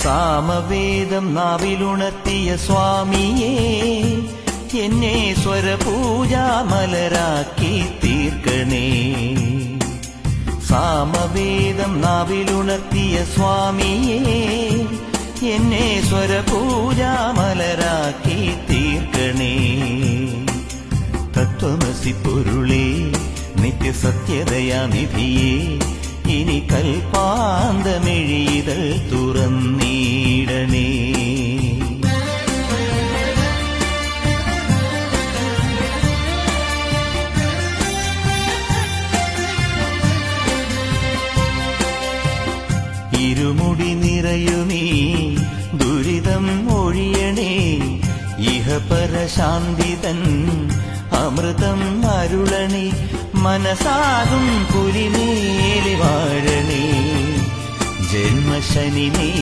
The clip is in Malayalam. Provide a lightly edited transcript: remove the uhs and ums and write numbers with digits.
സാമവേദം നാവിലുണർത്തിയ സ്വാമിയേ, എന്നെ സ്വരപൂജാമലരാക്കി തീർക്കണേ. സാമവേദം നാവിലുണർത്തിയ സ്വാമിയേ, എന്നെ സ്വരപൂജാമലരാക്കി തീർക്കണേ. തത്വമസി പൊരുളേ, നിത്യസത്യദയാനിധിയേ, ഇനി കൽപ്പാന്തമിഴിതൾ തുറന്നീടണേ. ഇരുമുടി നിറയുമീ ദുരിതം ഒഴിയണേ, ഇഹപരശാന്തിതൻ അമൃതം അരുളണേ. മനസാകും പുലിമേലെ വാഴണേ, ജന്മശനി